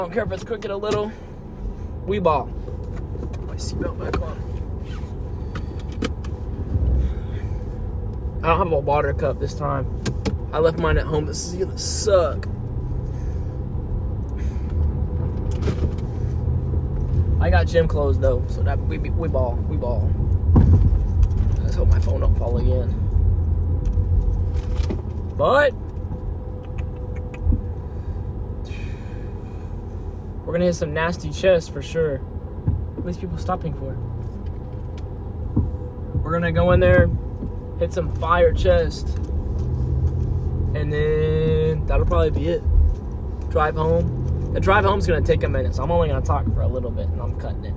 I don't care if it's crooked a little. We ball. My seatbelt back on. I don't have a water cup this time. I left mine at home. This is gonna suck. I got gym clothes though, so that we ball. We ball. Let's hope my phone don't fall again. But we're gonna hit some nasty chests for sure. What are these people stopping for? We're gonna go in there, hit some fire chest, and then that'll probably be it. Drive home. The drive home's gonna take a minute, so I'm only gonna talk for a little bit, and I'm cutting it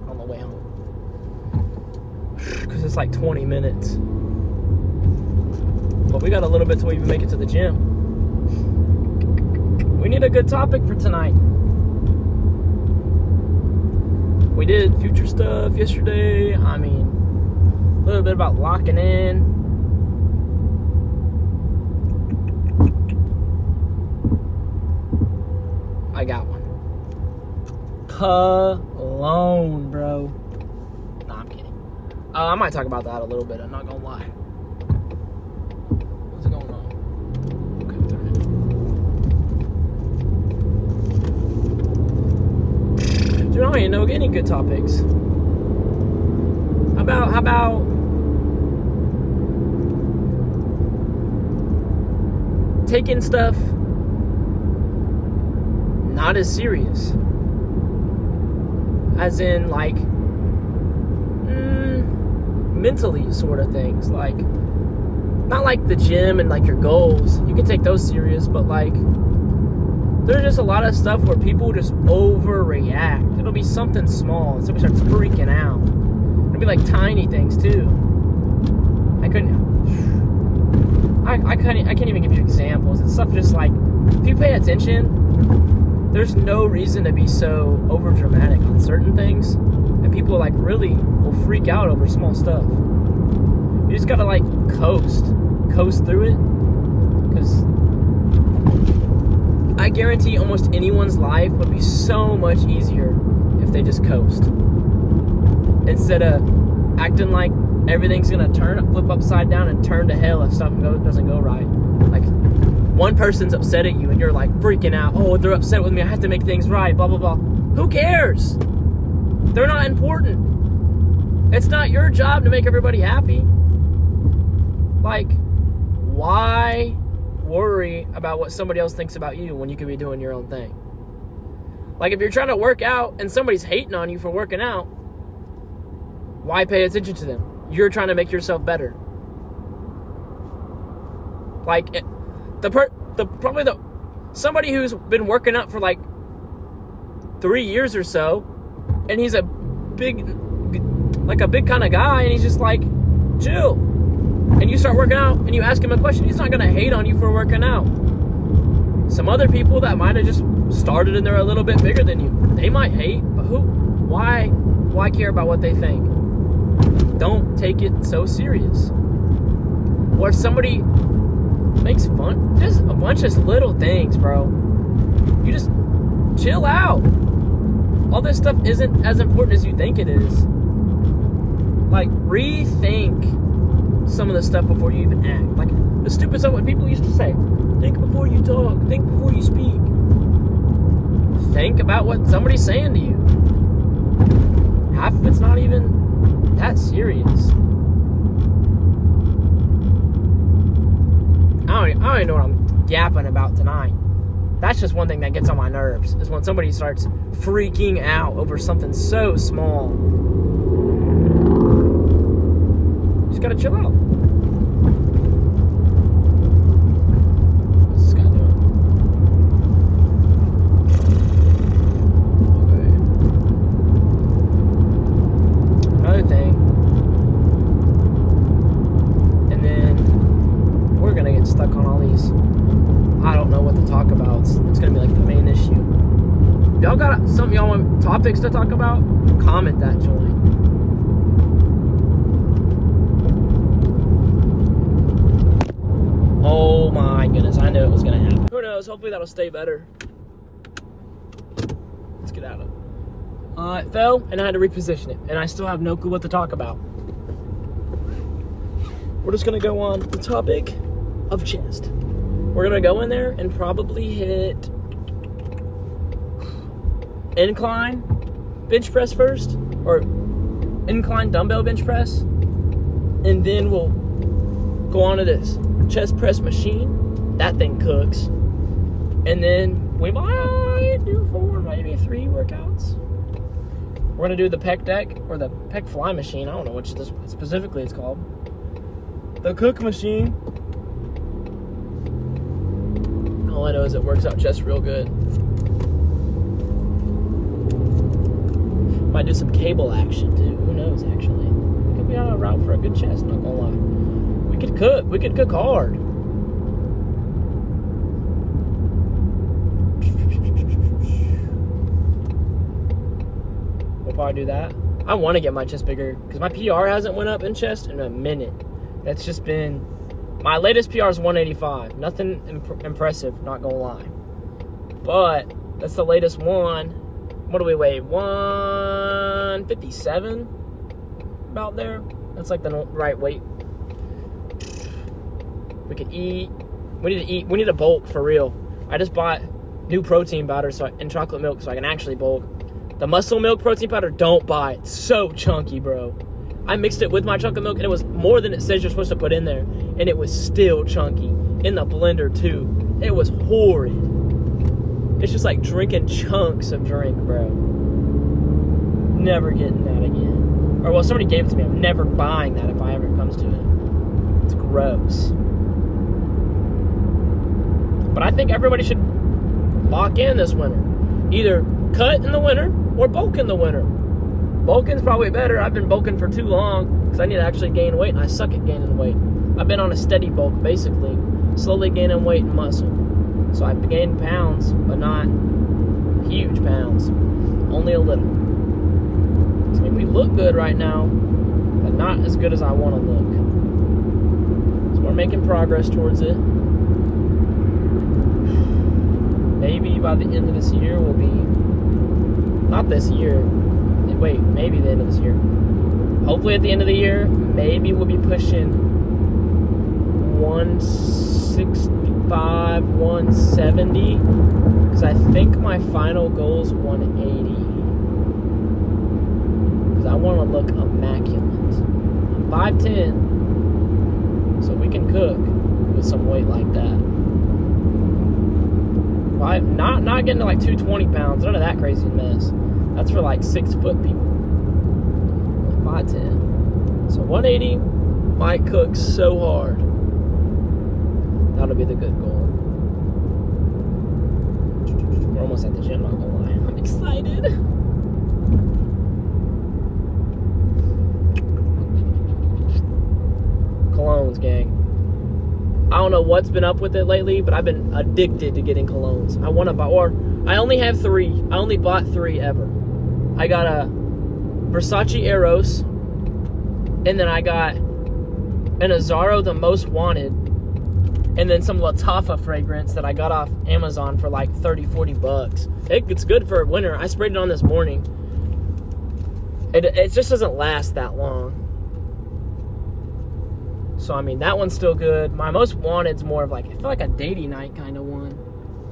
on the way home. Because it's like 20 minutes. But we got a little bit till we even make it to the gym. We need a good topic for tonight. We did future stuff yesterday. I mean, a little bit about locking in. I got one. Cologne, bro. Nah, I'm kidding. I might talk about that a little bit. I'm not gonna lie. What's going on? Okay, turn it. Dude, I don't even know any good topics. How about taking stuff not as serious, as in like mentally sort of things, like not like the gym and like your goals. You can take those serious, but like there's just a lot of stuff where people just overreact. It'll be something small and somebody starts freaking out. It'll be like tiny things too. I can't even give you examples. It's stuff just like, if you pay attention, there's no reason to be so over dramatic on certain things, and people like really will freak out over small stuff. You just gotta like coast through it, because I guarantee almost anyone's life would be so much easier if they just coast, instead of acting like everything's gonna flip upside down and turn to hell if something doesn't go right. Like, one person's upset at you and you're like freaking out. Oh, they're upset with me. I have to make things right. Blah, blah, blah. Who cares? They're not important. It's not your job to make everybody happy. Like, why worry about what somebody else thinks about you when you could be doing your own thing? Like, if you're trying to work out and somebody's hating on you for working out, why pay attention to them? You're trying to make yourself better. Like, somebody who's been working out for like 3 years or so, and he's a big kind of guy, and he's just like, chill. And you start working out, and you ask him a question, he's not gonna hate on you for working out. Some other people that might have just started and they're a little bit bigger than you, they might hate, but why care about what they think? Don't take it so serious. Or if somebody makes fun, just a bunch of little things, bro. You just chill out. All this stuff isn't as important as you think it is. Like, rethink some of the stuff before you even act. Like, the stupid stuff what people used to say. Think before you talk. Think before you speak. Think about what somebody's saying to you. Half of it's not even that serious. I don't even know what I'm yapping about tonight. That's just one thing that gets on my nerves, is when somebody starts freaking out over something so small. You just gotta chill out. What's this guy doing? Okay. Another thing. And then we're gonna get stuck on all these. I don't know what to talk about. It's gonna be like the main issue. Y'all got something y'all want topics to talk about? Comment that, join. Oh my goodness, I knew it was gonna happen. Who knows? Hopefully that'll stay better. Let's get out of it. It fell, and I had to reposition it. And I still have no clue what to talk about. We're just going to go on the topic of chest. We're going to go in there and probably hit incline bench press first. Or incline dumbbell bench press. And then we'll go on to this chest press machine. That thing cooks. And then we might do 4, maybe 3 workouts. We're going to do the pec deck or the pec fly machine. I don't know which specifically it's called. The cook machine. All I know is it works out chest real good. Might do some cable action too. Who knows, actually. We could be on a route for a good chest, not gonna lie. We could cook. We could cook hard. We'll probably do that. I want to get my chest bigger because my PR hasn't went up in chest in a minute. That's just been... My latest PR is 185. Nothing impressive, not gonna lie. But that's the latest one. What do we weigh? 157? About there. That's like the right weight. We could eat. We need to eat. We need to bulk for real. I just bought new protein powder and chocolate milk so I can actually bulk. The muscle milk protein powder, don't buy it. It's so chunky, bro. I mixed it with my chocolate milk, and it was more than it says you're supposed to put in there. And it was still chunky. In the blender, too. It was horrid. It's just like drinking chunks of drink, bro. Never getting that again. Or, well, somebody gave it to me. I'm never buying that if I ever comes to it. It's gross. But I think everybody should lock in this winter. Either cut in the winter or bulk in the winter. Bulking's probably better. I've been bulking for too long because I need to actually gain weight, and I suck at gaining weight. I've been on a steady bulk, basically. Slowly gaining weight and muscle. So I've gained pounds, but not huge pounds. Only a little. So, I mean, we look good right now, but not as good as I want to look. So we're making progress towards it. Maybe by the end of this year we'll be... Not this year. Wait, maybe the end of this year. Hopefully at the end of the year, maybe we'll be pushing 165, 170. Because I think my final goal is 180. Because I want to look immaculate. I'm 5'10", so we can cook with some weight like that. Not getting to like 220 pounds, none of that crazy mess. That's for like 6 foot people. 5'10". So 180 might cook so hard. That'll be the good goal. We're almost at the gym, not gonna lie. I'm excited. Colognes, gang. I don't know what's been up with it lately, but I've been addicted to getting colognes. I want to buy, or I only have 3. I only bought 3 ever. I got a Versace Eros, and then I got an Azzaro The Most Wanted, and then some Lattafa fragrance that I got off Amazon for like 30, 40 bucks. It's good for winter. I sprayed it on this morning. It just doesn't last that long. So, I mean, that one's still good. My Most Wanted's more of like, I feel like a datey night kind of one.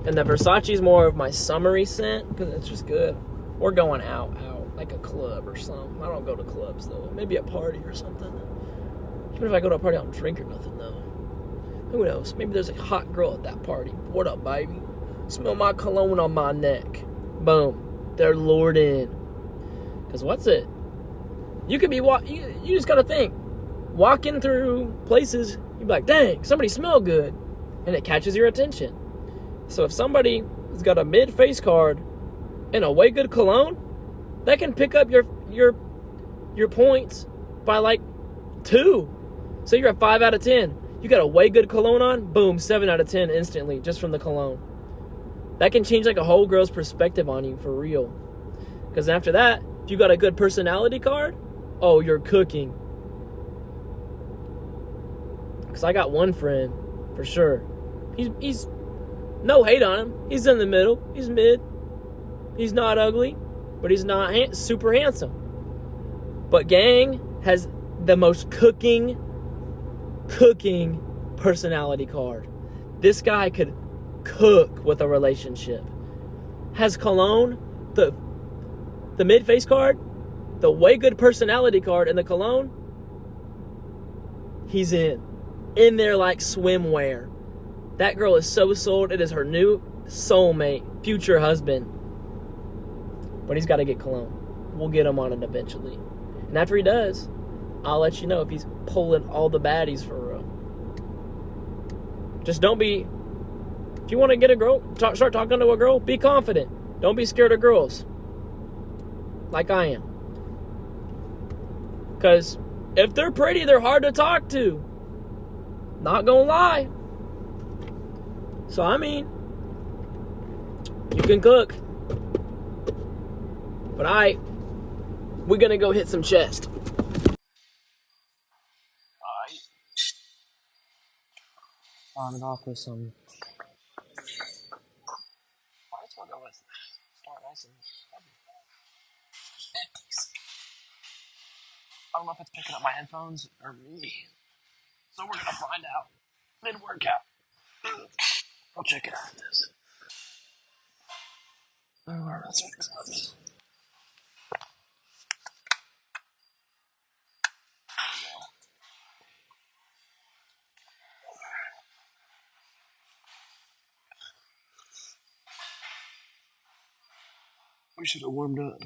And the Versace's more of my summery scent, because it's just good. Or going out, like a club or something. I don't go to clubs, though. Maybe a party or something. Even if I go to a party, I don't drink or nothing, though. Who knows? Maybe there's a hot girl at that party. What up, baby? Smell my cologne on my neck. Boom. They're lured in. Because what's it? You could be, you just got to think. Walking through places, you'd be like, dang, somebody smell good. And it catches your attention. So if somebody has got a mid-face card and a way good cologne, that can pick up your points by like 2. So you're at 5 out of 10. You got a way good cologne on, boom, 7 out of 10 instantly just from the cologne. That can change like a whole girl's perspective on you for real. Because after that, if you got a good personality card, oh, you're cooking. Because I got one friend, for sure. He's no hate on him. He's in the middle. He's mid. He's not ugly, but he's not super handsome. But Gang has the most cooking personality card. This guy could cook with a relationship. Has Cologne, the mid-face card, the way good personality card, and the Cologne, he's in there like swimwear. That girl is so sold. It is her new soulmate, future husband. But he's got to get Cologne. We'll get him on it eventually. And after he does, I'll let you know if he's pulling all the baddies for real. Just don't be... If you want to get a girl, start talking to a girl, be confident. Don't be scared of girls. Like I am. Because if they're pretty, they're hard to talk to. Not gonna lie. So, I mean, you can cook. But we're going to go hit some chest. Alright. Starting off with some... Might as well go with... Start nice and heavy. I don't know if it's picking up my headphones or me. So we're going to find out mid-workout. I'll check it out. This. Alright, let's fix this. We should have warmed up.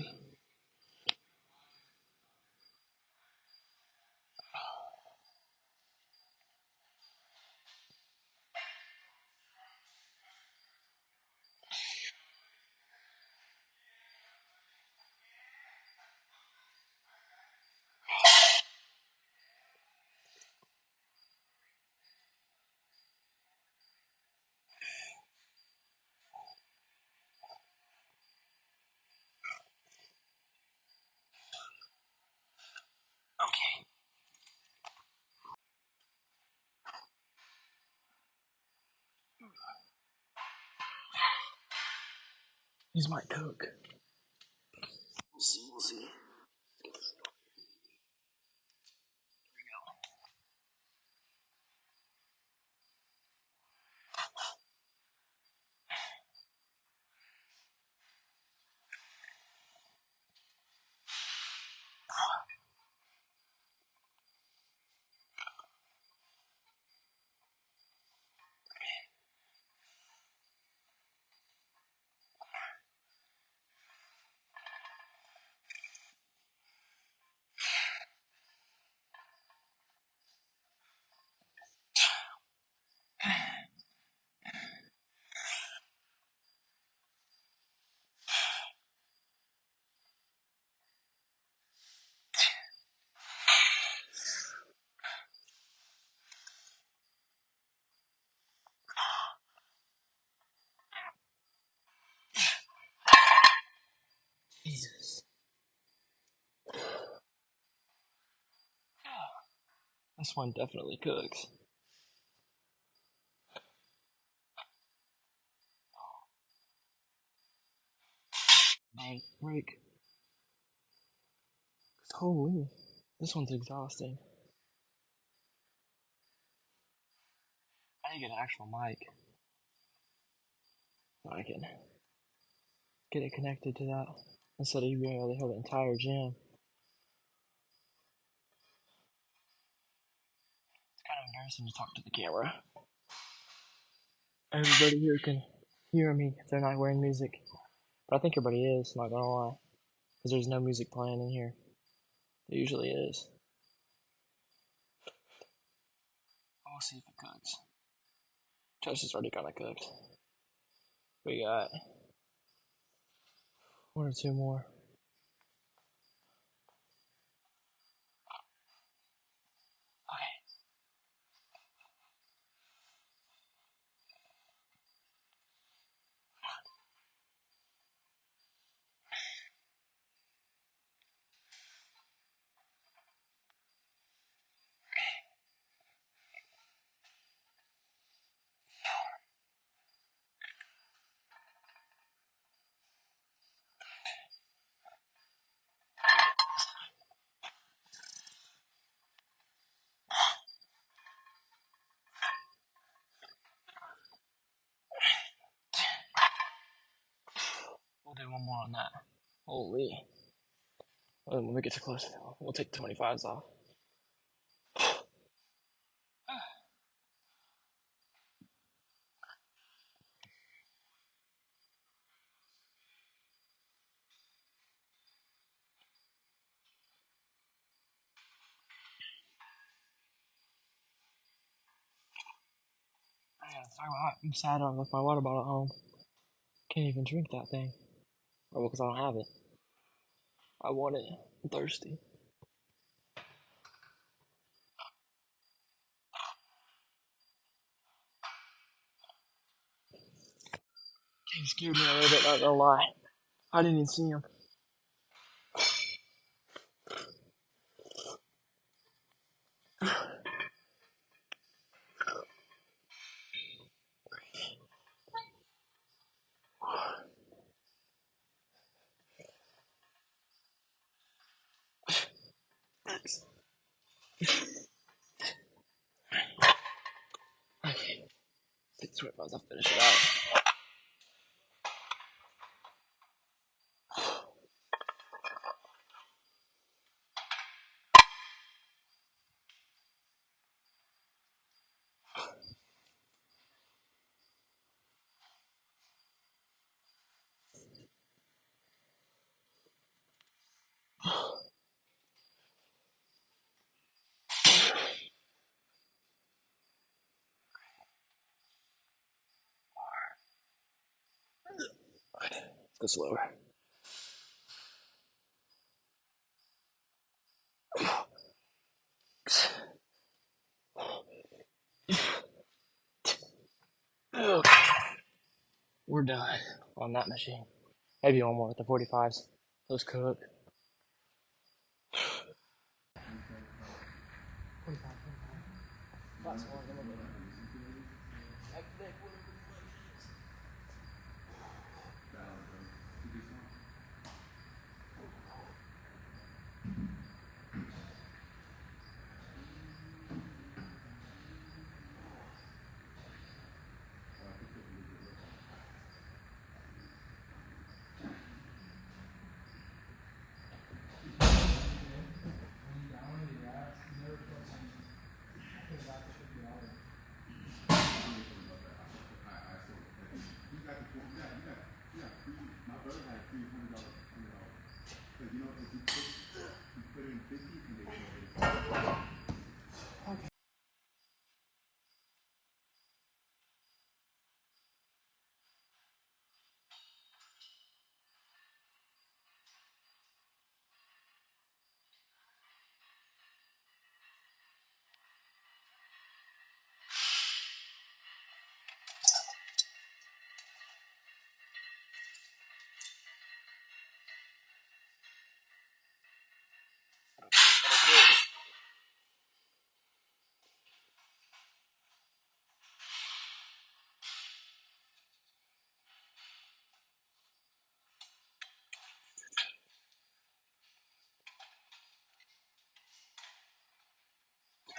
Okay. These might cook. We'll see. Jesus. This one definitely cooks. Break. Holy. This one's exhausting. I need to get an actual mic. So I can get it connected to that instead of you being able to hear the entire gym. It's kind of embarrassing to talk to the camera. Everybody here can hear me if they're not wearing music. But I think everybody is, not gonna lie. Because there's no music playing in here. There usually is. We'll see if it cooks. Chest is already kind of cooked. We got one or two more. Okay. We'll do one more on that. Holy. When we get to close, we'll take the 25s off. I'm sad I left my water bottle at home. Can't even drink that thing. Oh, because I don't have it. I want it. I'm thirsty. He scared me a little bit, not gonna lie. I didn't even see him. Okay. Take 25s, I'll finish it out. Let's go slower. We're done on that machine. Maybe one more with the 45s. Those cook. 45. Last one, then we'll go.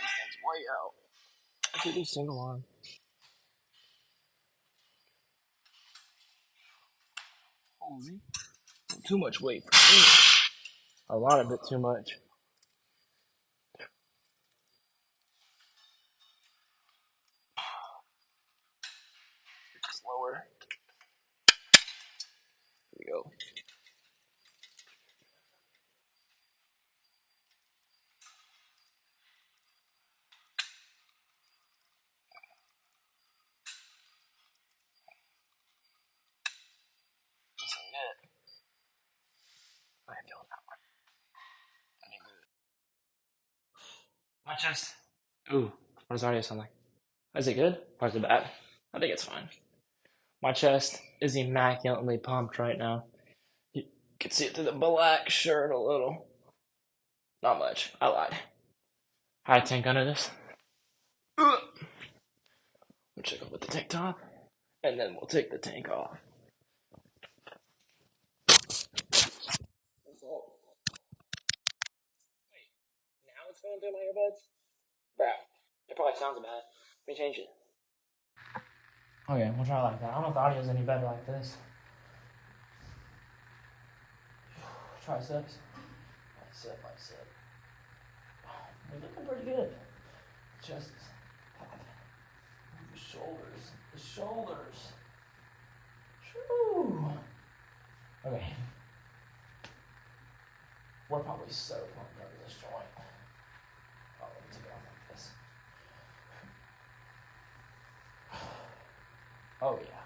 That's way out. I could do single arm. Holy. Too much weight for me. A lot of it too much. Slower. Here we go. This ain't it. I ain't feeling that one. That ain't good. My chest. Ooh, what does audio sound like? Is it good or is it bad? I think it's fine. My chest is immaculately pumped right now. You can see it through the black shirt a little. Not much. I lied. I had a tank under this. We'll check out with the tank top, and then we'll take the tank off. Wait, now it's going through my earbuds? Bro, it probably sounds bad. Let me change it. Okay, we'll try it like that. I don't know if the audio is any better like this. triceps, bicep. Oh, we're looking pretty good. Chest is popping. The shoulders. Shoo. Okay. We're probably so pumped up this joint. Oh, let me take it off like this. Oh yeah.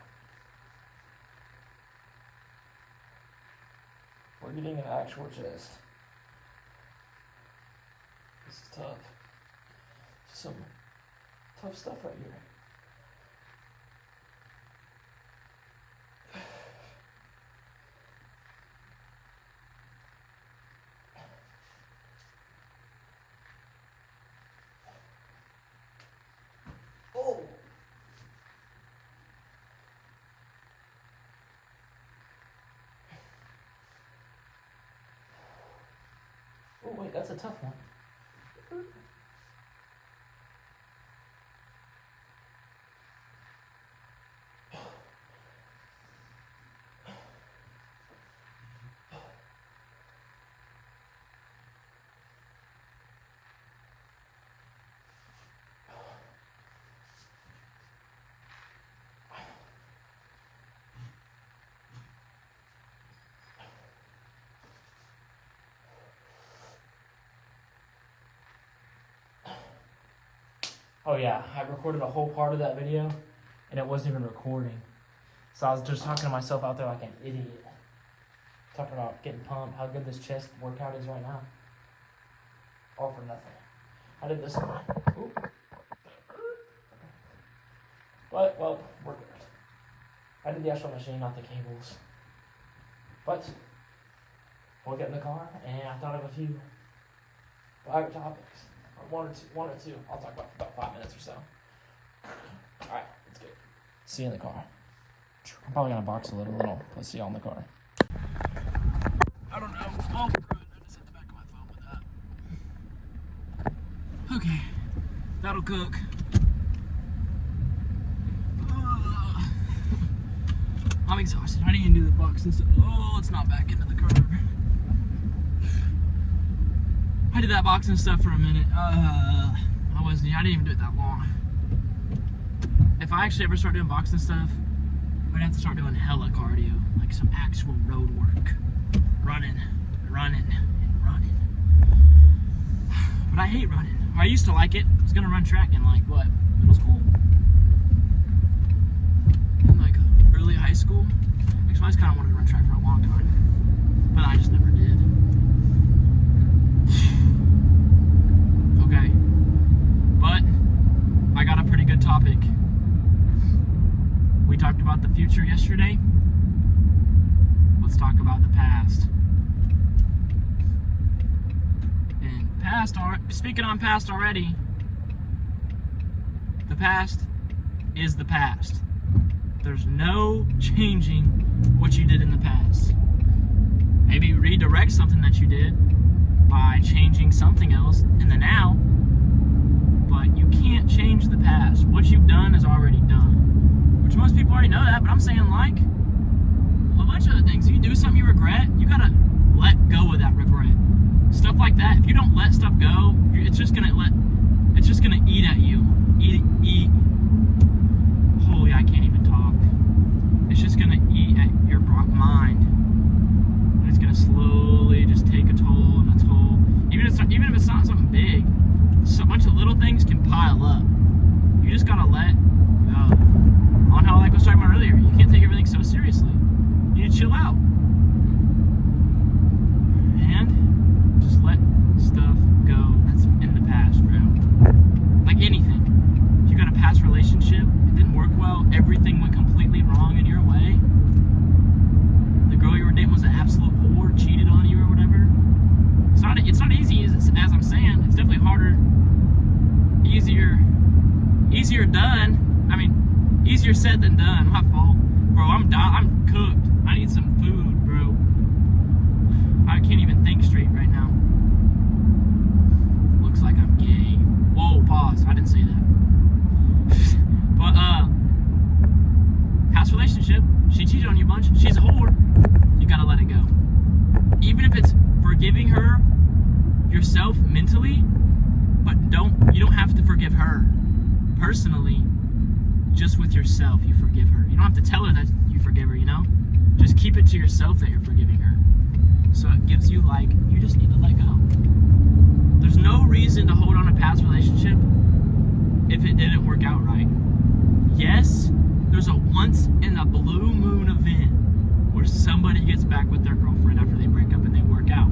We're getting an actual chest. This is tough. Some tough stuff right here. Oh. Oh wait, that's a tough one. Oh yeah, I recorded a whole part of that video, and it wasn't even recording. So I was just talking to myself out there like an idiot. Talking about getting pumped, how good this chest workout is right now. All for nothing. I did this one. Ooh. But, well, we're good. I did the actual machine, not the cables. But, we'll get in the car, and I thought of a few fire topics. One or two. I'll talk about for about 5 minutes or so. Alright, let's get it. See you in the car. I'm probably gonna box a little. Let's see you all in the car. I don't know. Oh, good. I just hit the back of my phone with that. Okay. That'll cook. I'm exhausted. I didn't even do the box and stuff. Oh, it's not back into the car. I did that boxing stuff for a minute. I didn't even do it that long. If I actually ever start doing boxing stuff, I'd have to start doing hella cardio, like some actual road work. Running. But I hate running. I used to like it. I was gonna run track in like what? Middle school? In like early high school? Actually, I just kinda wanted to run track for a long time. But I just never did. Okay, but I got a pretty good topic. We talked about the future yesterday. Let's talk about the past. And speaking on past already, the past is the past. There's no changing what you did in the past. Maybe redirect something that you did by changing something else in the now, but you can't change the past. What you've done is already done, which most people already know that, but I'm saying like a bunch of other things. If you do something you regret, you gotta let go of that regret. Stuff like that. If you don't let stuff go, it's just gonna eat at you. Eat. Holy, I can't even talk. It's just gonna eat at your mind. And it's gonna slowly just take a toll and a toll. Even if it's not something big, a bunch of little things can pile up. You just gotta let go. On how like I was talking about earlier, you can't take everything so seriously. You need to chill out. And just let stuff go that's in the past, bro. Like anything. If you got a past relationship, it didn't work well, everything went completely wrong in your way. The girl you were dating was an absolute whore, cheated on you or whatever. It's not easy as I'm saying. It's definitely harder. Easier done. I mean, easier said than done. My fault. Bro, I'm cooked. I need some food, bro. I can't even think straight right now. Looks like I'm gay. Whoa, pause. I didn't say that. But, past relationship. She cheated on you a bunch. She's a whore. You gotta let it go. even if it's forgiving her yourself mentally, but you don't have to forgive her personally. Just with yourself, you forgive her. You don't have to tell her that you forgive her, you know? Just keep it to yourself that you're forgiving her. So it gives you like, you just need to let go. There's no reason to hold on a past relationship if it didn't work out right. Yes, there's a once in a blue moon event where somebody gets back with their girlfriend after they break up and they work out.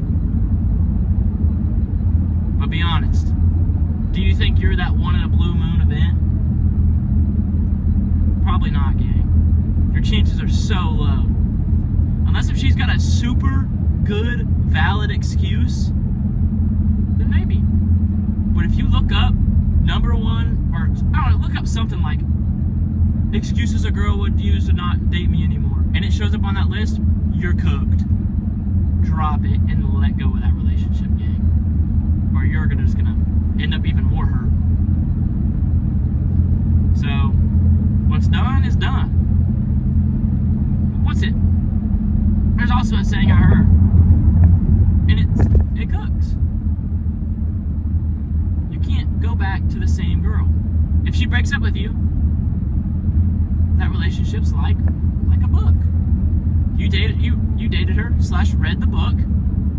But be honest, do you think you're that one in a blue moon event? Probably not, gang. Your chances are so low. Unless if she's got a super good, valid excuse, then maybe. But if you look up number one, or I don't know, look up something like excuses a girl would use to not date me anymore, and it shows up on that list, you're cooked. Drop it and let go of that relationship, gang. Or you're just gonna end up even more hurt. So, what's done is done. What's it? There's also a saying I heard, and it cooks. You can't go back to the same girl. If she breaks up with you, that relationship's like a book. You dated her / read the book,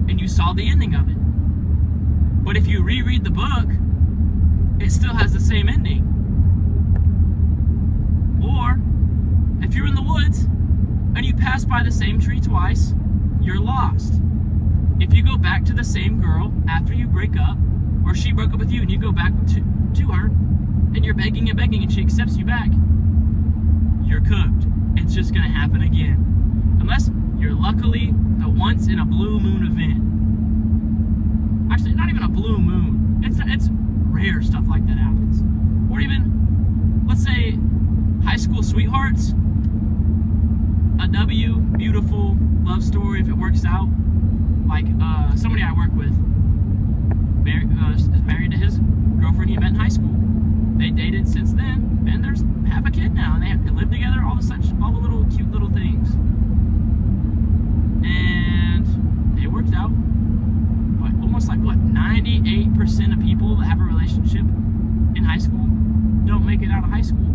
and you saw the ending of it. But if you reread the book, it still has the same ending. Or if you're in the woods and you pass by the same tree twice, you're lost. If you go back to the same girl after you break up, or she broke up with you and you go back to her, and you're begging and she accepts you back, you're cooked. It's just gonna happen again. Unless you're luckily the once in a blue moon event. Actually, not even a blue moon. It's rare stuff like that happens. Or even, let's say, high school sweethearts. A beautiful love story if it works out. Like somebody I work with is married to his girlfriend he met in high school. They dated since then, and have a kid now, and they live together. All the little cute little things, and it worked out. But almost like 98% of people that have a relationship in high school don't make it out of high school,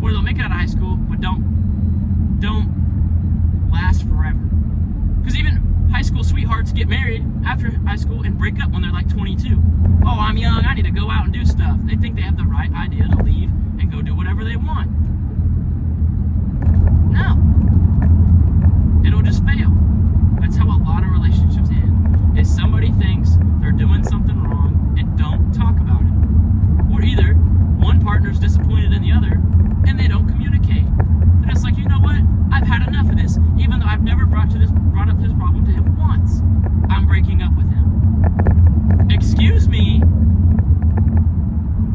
or they'll make it out of high school, but don't last forever. Because even high school sweethearts get married after high school and break up when they're like 22. Oh, I'm young, I need to go out and do stuff. They think they have the right idea to leave and go do whatever they want. No. It'll just fail. That's how a lot of relationships end. Is somebody thinks they're doing something wrong and don't talk about it. Or either one partner's disappointed in the other and they don't communicate. They're just like, you know what? I've had enough of this. Even though I've never brought up this problem to him once. I'm breaking up with him. Excuse me.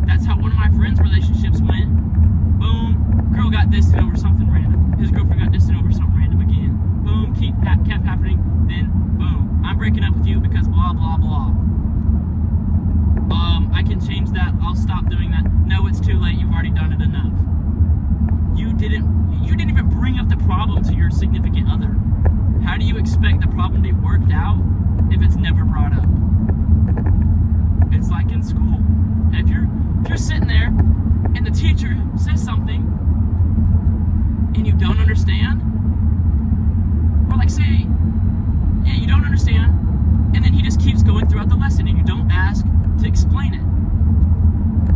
That's how one of my friends' relationships went. Boom. Girl got distant over something random. His girlfriend got distant over something random again. Boom. Kept happening. Then boom. I'm breaking up with you because blah blah blah. I can change that. I'll stop doing that. No, it's too late. You've already done it enough. You didn't even bring up the problem to your significant other. How do you expect the problem to be worked out if it's never brought up? It's like in school. If you're sitting there and the teacher says something and you don't understand, or like say, yeah, you don't understand, and then he just keeps going throughout the lesson and you don't ask to explain it.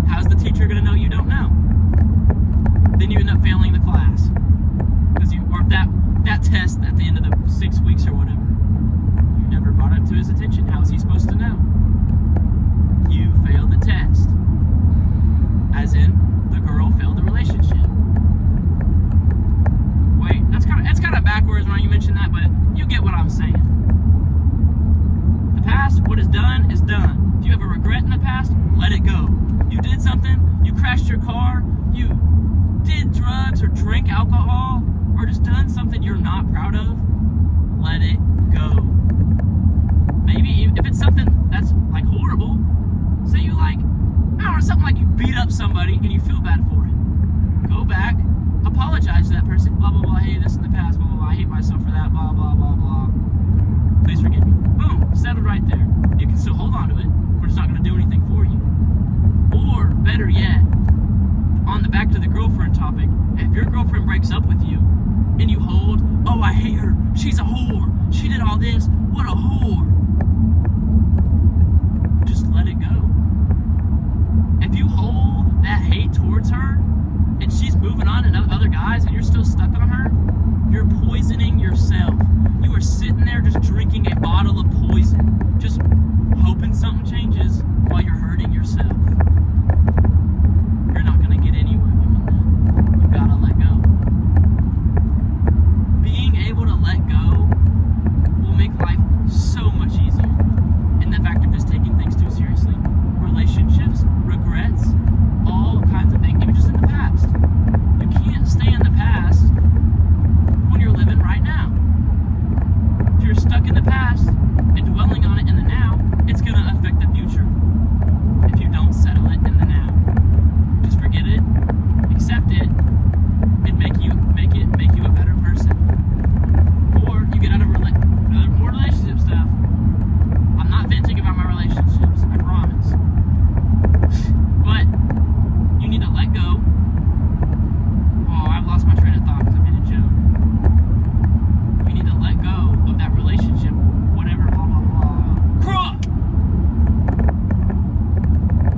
How's the teacher gonna know you don't know? Then you end up failing the class. Or that test at the end of the 6 weeks or whatever. You never brought it to his attention. How is he supposed to know? You failed the test. As in, the girl failed the relationship. Wait, that's kind of backwards when you mention that, but you get what I'm saying. The past, what is done is done. If you have a regret in the past, let it go. You did something, you crashed your car, you did drugs or drank alcohol, or just done something you're not proud of, let it go. Maybe if it's something that's like horrible, say you like, I don't know, something like you beat up somebody and you feel bad for it. Go back, apologize to that person, blah, blah, blah, hey, this in the past, blah, blah, blah, I hate myself for that, blah, blah, blah, blah. Please forgive me. better yet, on the back to the girlfriend topic, if your girlfriend breaks up with you and you hold, oh, I hate her, she's a whore, she did all this, what a whore. Just let it go. If you hold that hate towards her and she's moving on to other guys and you're still stuck on her, you're poisoning yourself. You are sitting there just drinking a bottle of poison, just hoping something changes while you're hurting yourself. You're not going to get anywhere doing that. You got to let go. Being able to let go will make life so much easier. And the fact of just taking things too seriously, relationships, regrets, all kinds of things, even just in the past. You can't stay in the past when you're living right now. If you're stuck in the past and dwelling on it in the now, it's going to affect the future if you don't settle it in the now. Just forget it, accept it, and make you a better person. Or you get out of more relationship stuff. I'm not venting about my relationships, I promise. But you need to let go. Oh, I've lost my train of thought because I made a joke. You need to let go of that relationship, whatever, blah, blah, blah. Crook!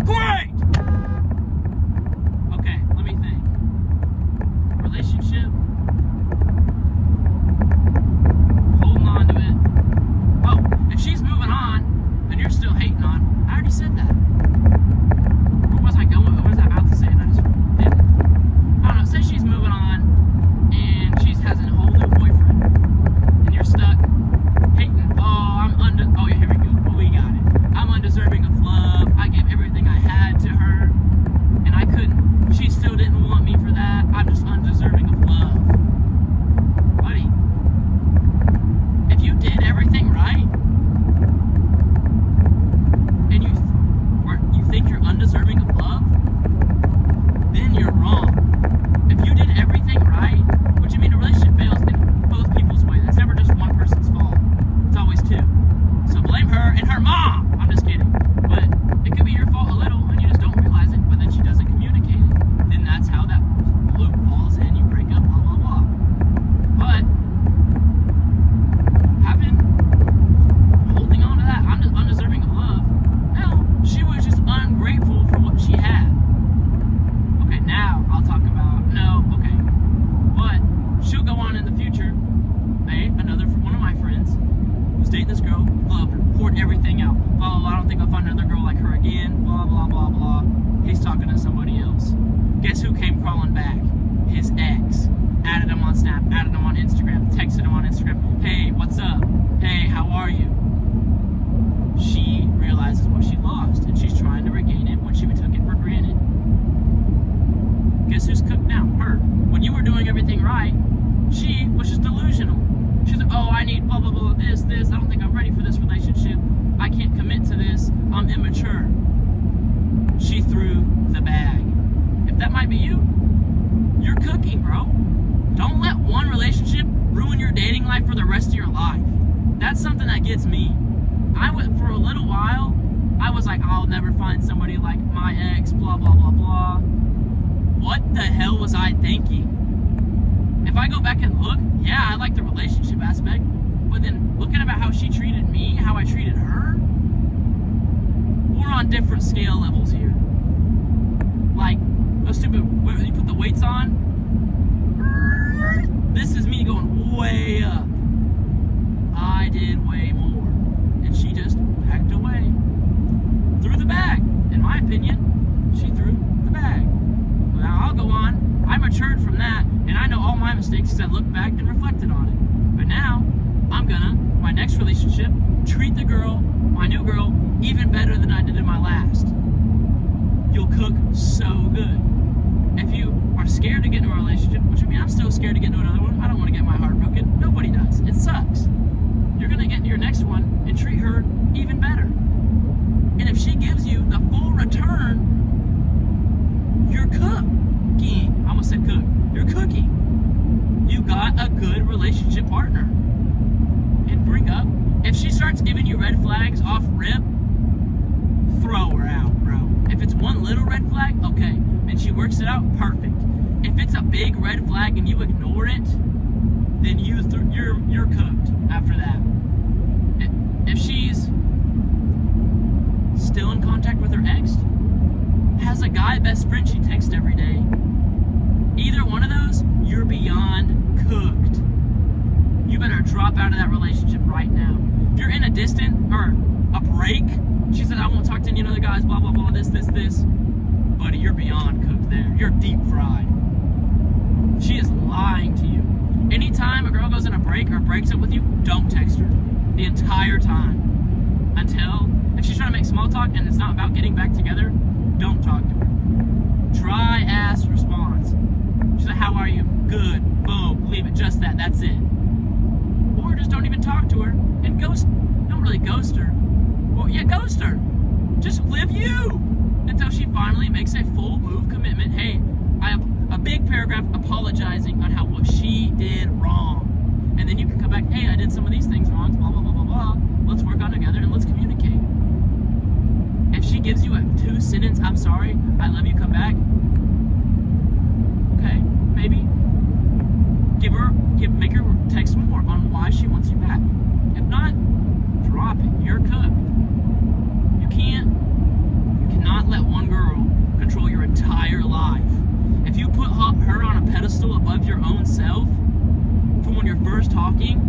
Great! Okay, let me think. Relationship. Holding on to it. Oh, if she's moving on, then you're still hating on. I already said that. Where was I going? What was I about to say? And I just didn't. I don't know. Say she's moving on and she has a whole new boyfriend. And you're stuck hating. Oh, yeah, here we go. Oh, we got it. I'm undeserving of love. I gave everything I had to her. And I couldn't. She still didn't want me for that. I'm just undeserving of love. Buddy, if you did everything right, and you think you're undeserving of love, then you're wrong. If you did everything right, which you mean a relationship fails in both people's ways. It's never just one person's fault. It's always two. So blame her and her mom. I'm just kidding. But it could be your fault a little and you just don't realize it, but then she doesn't communicate it. Then that's how that loop falls in. You break up, blah, blah, blah. But holding on to that, I'm just undeserving of love. No, she was just ungrateful for what she had. Okay, now I'll talk about, but she'll go on in the future. Another one of my friends was dating this girl, loved her, poured everything out. Blah, blah, blah, I don't think I'll find another girl like her again. Blah, blah, blah, blah. He's talking to somebody else. Guess who came crawling back? His ex. Added him on Snap, added him on Instagram, texted him on Instagram. Hey, what's up? Hey, how are you? She realizes what she lost, and she's trying to regain it when she took it for granted. Guess who's cooked now? Her. When you were doing everything right, she was just delusional. She's like, oh, I need blah, blah, blah, this. I don't think I'm ready for this relationship. I can't commit to this. I'm immature. She threw the bag. If that might be you, you're cooking, bro. Don't let one relationship ruin your dating life for the rest of your life. That's something that gets me. For a little while, I was like, I'll never find somebody like my ex, blah, blah, blah, blah. What the hell was I thinking? If I go back and look, yeah, I like the relationship aspect, but then looking about how she treated me, how I treated her, we're on different scale levels here. Like, those stupid, you put the weights on, this is me going way up. I did way more. And she just backed away. Threw the bag. In my opinion, she threw the bag. Now I'll go on. I matured from that, and I know all my mistakes because I looked back and reflected on it. But now, I'm gonna, my next relationship, treat the girl, my new girl, even better than I did in my last. You'll cook so good. If you are scared to get into a relationship, which I mean, I'm still scared to get into another one. I don't want to get my heart broken. Nobody does. It sucks. You're gonna get into your next one and treat her even better. And if she gives you the full return, you're cooking. I almost said cook. You're cooking. You got a good relationship partner. And bring up, if she starts giving you red flags off rip, throw her out, bro. If it's one little red flag, okay, and she works it out, perfect. If it's a big red flag and you ignore it, then you're cooked after that. If she's still in contact with her ex, has a guy best friend she texts every day, either one of those, you're beyond cooked. You better drop out of that relationship right now. If you're in a distant or a break, she said, I won't talk to any other guys, blah, blah, blah, this. Buddy, you're beyond cooked there. You're deep fried. She is lying to you. Anytime a girl goes in a break or breaks up with you, don't text her the entire time. Until, if she's trying to make small talk and it's not about getting back together, don't talk to her. Dry ass response. She's like, how are you? Good. Boom. Leave it. Just that. That's it. Or just don't even talk to her and ghost. Don't really ghost her. Well, yeah, ghost her. Just live you until she finally makes a full move commitment. Hey, I have a big paragraph apologizing on what she did wrong. And then you can come back, hey, I did some of these things wrong, blah, blah, blah, blah, blah. Let's work on together and let's communicate. If she gives you a 2-sentence, I'm sorry, I love you, come back. Okay, maybe. Make her text more on why she wants you back. If not, drop it. You're cooked. You cannot let one girl control your entire life. If you put her on a pedestal above your own self from when you're first talking,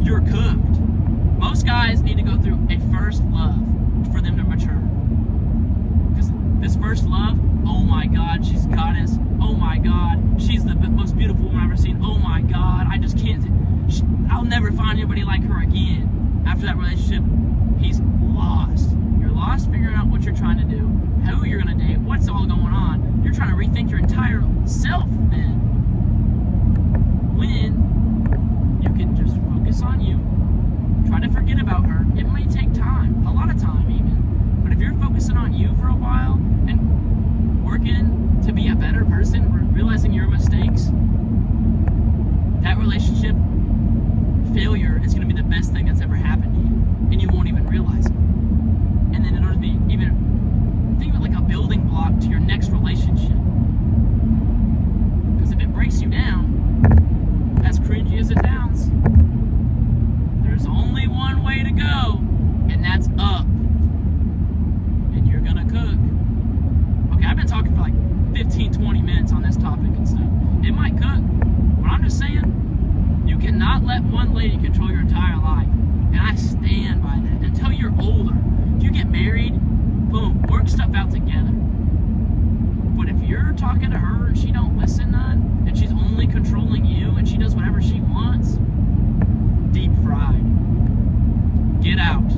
you're cooked. Most guys need to go through a first love for them to mature. Because this first love, oh my God, she's goddess. Oh my God, she's the most beautiful woman I've ever seen. Oh my God, I just can't. I'll never find anybody like her again. After that relationship, he's lost. You're lost figuring out what you're trying to do, who you're going to date, what's all going on. You're trying to rethink your entire self then. When you can just focus on you, try to forget about her. It may take time, a lot of time even. But if you're focusing on you for a while and working to be a better person, realizing your mistakes, that relationship failure is going to be the best thing that's ever happened to you, and you won't even realize it. And then it'll be even, think of it like a building block to your next relationship. Because if it breaks you down, as cringy as it sounds, there's only one way to go, and that's up. And you're gonna cook. Okay, I've been talking for like 15-20 minutes on this topic and stuff. It might cook, but I'm just saying, you cannot let one lady control your entire life. And I stand by that until you're older. If you get married, boom, work stuff out together. But if you're talking to her and she don't listen none, and she's only controlling you and she does whatever she wants, deep fried. Get out.